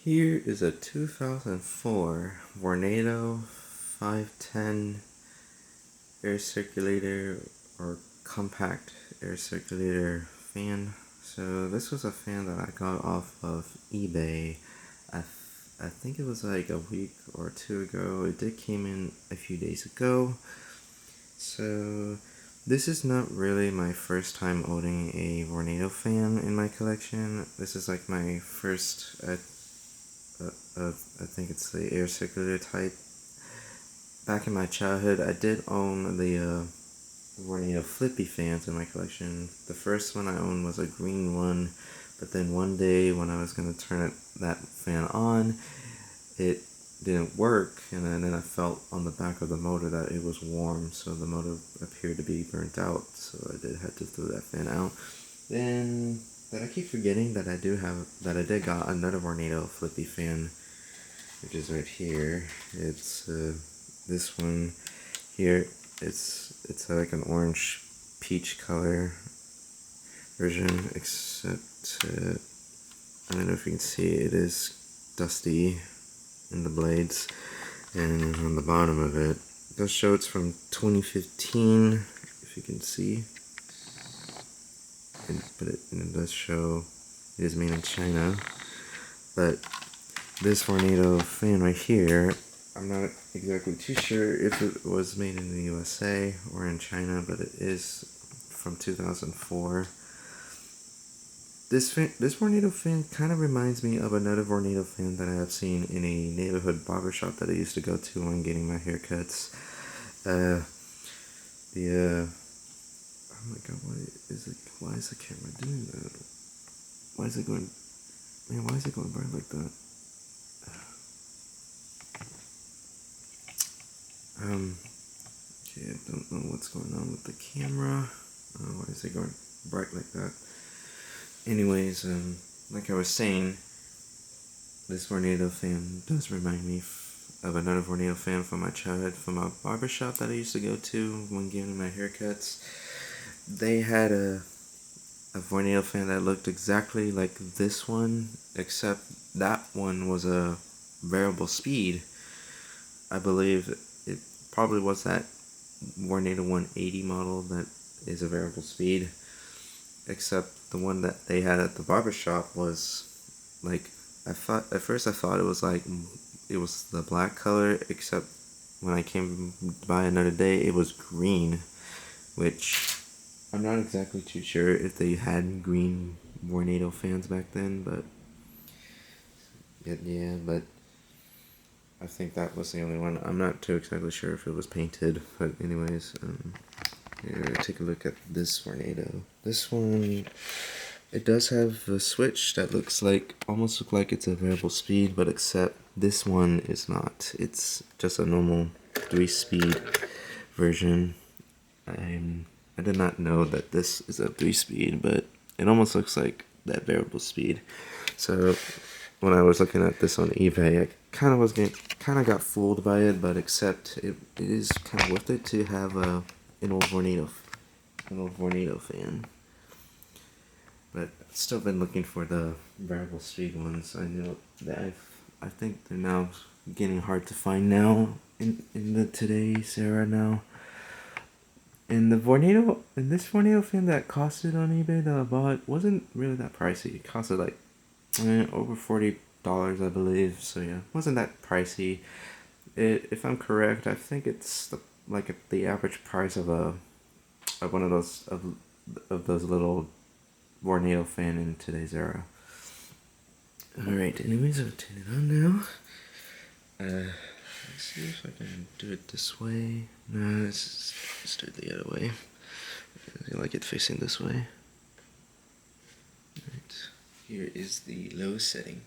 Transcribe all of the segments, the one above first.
Here is a 2004 Vornado 510 air circulator or compact air circulator fan. So this was a fan that I got off of eBay. I think it was like a week or two ago. It did came in a few days ago. So this is not really my first time owning a Vornado fan in my collection. This is like my first, I think it's the air circulator type. Back in my childhood, I did own the Vornado Flippi fans in my collection. The first one I owned was a green one, but then one day when I was going to turn that fan on, it didn't work, and then I felt on the back of the motor that it was warm, so the motor appeared to be burnt out, so I did have to throw that fan out. Then, I keep forgetting that I did got another Vornado Flippi fan, which is right here. It's this one here. It's like an orange peach color version, except I don't know if you can see, it is dusty in the blades, and on the bottom of it does show it's from 2015, if you can see, but it does show it is made in China. But this Vornado fan right here, I'm not exactly too sure if it was made in the USA or in China, but it is from 2004. This Vornado fan kind of reminds me of another Vornado fan that I have seen in a neighborhood barbershop that I used to go to when getting my haircuts. Oh my god, why is the camera doing that? Why is it going bright like that? Okay, I don't know what's going on with the camera. Why is it going bright like that? Anyways, like I was saying, this Vornado fan does remind me of another Vornado fan from my childhood, from a barbershop that I used to go to when getting my haircuts. They had a Vornado fan that looked exactly like this one, except that one was a variable speed. I believe it probably was that Vornado 180 model that is a variable speed, except the one that they had at the barbershop was like, at first I thought it was the black color, except when I came by another day it was green, which I'm not exactly too sure if they had green Vornado fans back then, but but I think that was the only one. I'm not too exactly sure if it was painted, but anyways, here, take a look at this Vornado. This one, it does have a switch that almost looks like it's a variable speed, but except this one is not. It's just a normal 3-speed version. I did not know that this is a 3-speed, but it almost looks like that variable speed. So when I was looking at this on eBay, I kind of got fooled by it, but except it is kind of worth it to have an old Vornado fan. But I've still been looking for the variable speed ones. I know that I think they're now getting hard to find now in the today's era now. And this Vornado fan that costed on eBay that I bought wasn't really that pricey. It costed like over $40, I believe. So yeah, wasn't that pricey. If I'm correct, I think it's the average price of one of those little Vornado fan in today's era. Alright, anyways, I'll turn it on now. Let's see if I can do it this way. No, let's do it the other way. I like it facing this way. Alright, here is the low setting.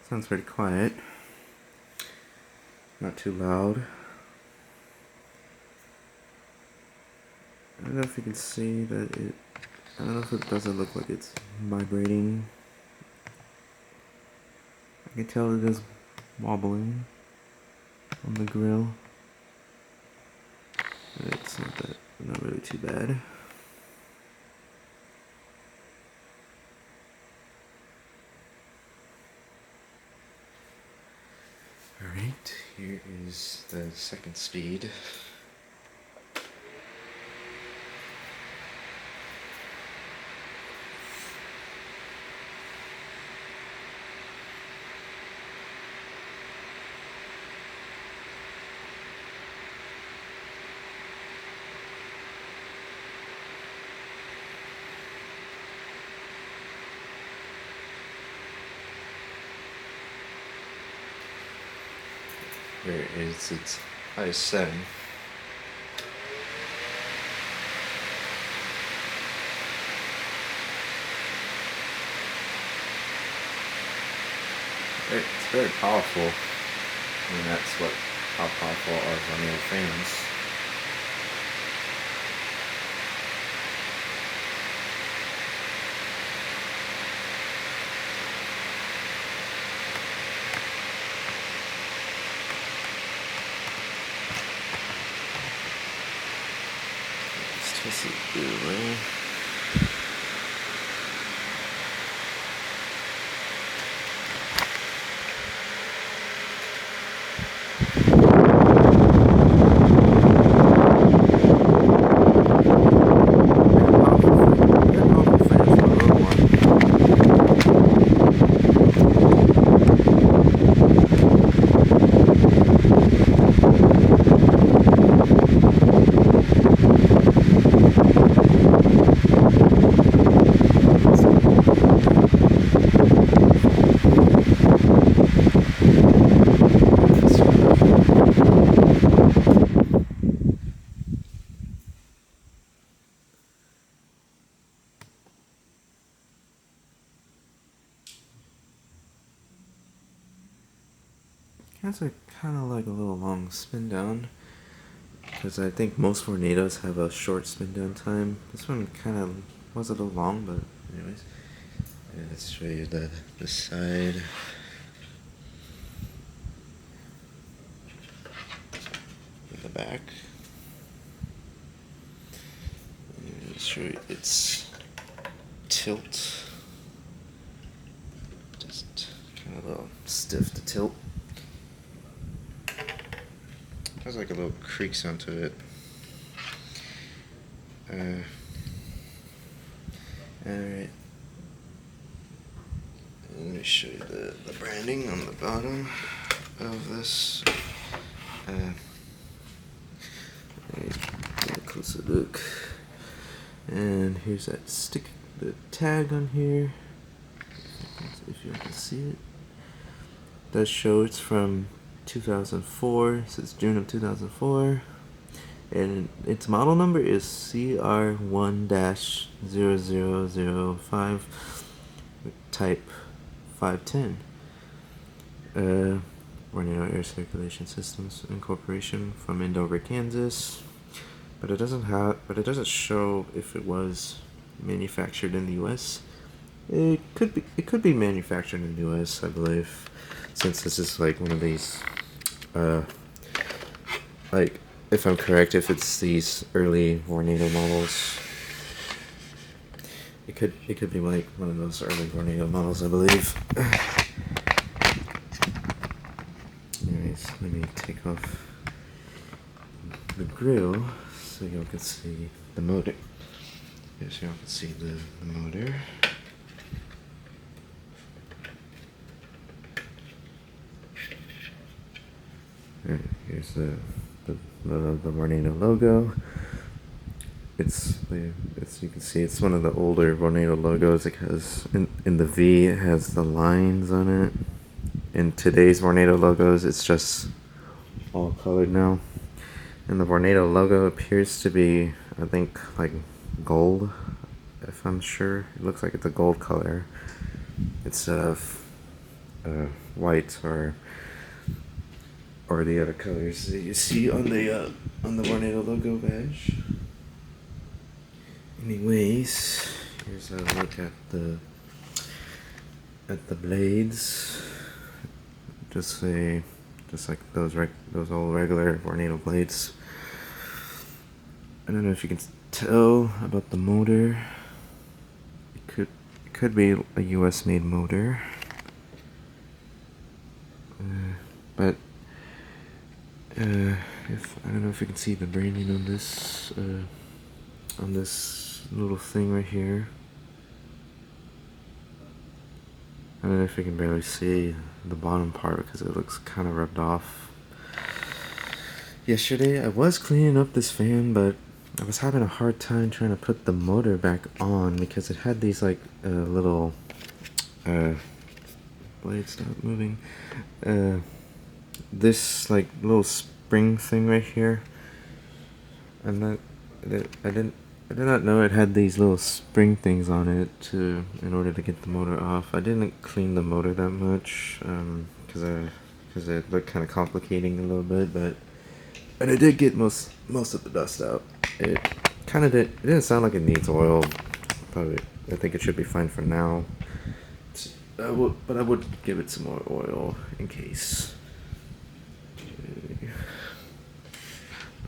Sounds pretty quiet. Not too loud. I don't know if you can see that I don't know if it doesn't look like it's vibrating. I can tell it is wobbling on the grill. It's not really too bad. Alright, here is the second speed. Here is its highest setting. It's very powerful. I mean, that's how powerful our Vornado fans. Let's test it the way. Has a kind of like a little long spin down, because I think most Vornados have a short spin down time. This one kind of was a little long, but anyways, let's show you the side. The back. Let's show you its tilt. Just kind of a little stiff to tilt. Has like a little creak sound to it. Alright. Let me show you the branding on the bottom of this. Get a closer look. And here's that stick, the tag on here. If you can see it. It does show it's from 2004, so it's June of 2004, and its model number is CR1-0005, type 510. Vornado Air Circulation Systems Incorporation from Andover, Kansas. But it doesn't show if it was manufactured in the U.S. It could be manufactured in the U.S., I believe, since this is like one of these, like, if I'm correct, if it's these early Vornado models, it could be like one of those early Vornado models, I believe. Anyways, let me take off the grill so y'all can see the motor. Yes, y'all can see the motor. Alright, here's the Vornado logo. It's you can see it's one of the older Vornado logos. It has in the V it has the lines on it. In today's Vornado logos, it's just all colored now. And the Vornado logo appears to be, I think, like gold, if I'm sure. It looks like it's a gold color instead of white or the other colors that you see on the Vornado logo badge. Anyways, here's a look at the blades. Just like those old regular Vornado blades. I don't know if you can tell about the motor. It could be a US made motor. But if I don't know if you can see the branding on this little thing right here. I don't know if you can barely see the bottom part because it looks kind of rubbed off. Yesterday I was cleaning up this fan, but I was having a hard time trying to put the motor back on because it had these like little blade stop moving. This like little spring thing right here. I did not know it had these little spring things on it in order to get the motor off. I didn't clean the motor that much because it looked kind of complicating a little bit, but I did get most of the dust out. It didn't sound like it needs oil. Probably I think it should be fine for now. But I would give it some more oil in case.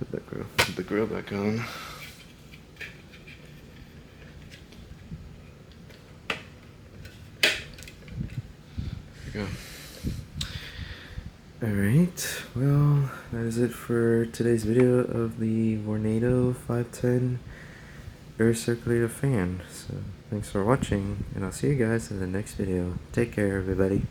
Put the grill back on. There we go. Alright, well, that is it for today's video of the Vornado 510 air circulator fan. So, thanks for watching, and I'll see you guys in the next video. Take care, everybody.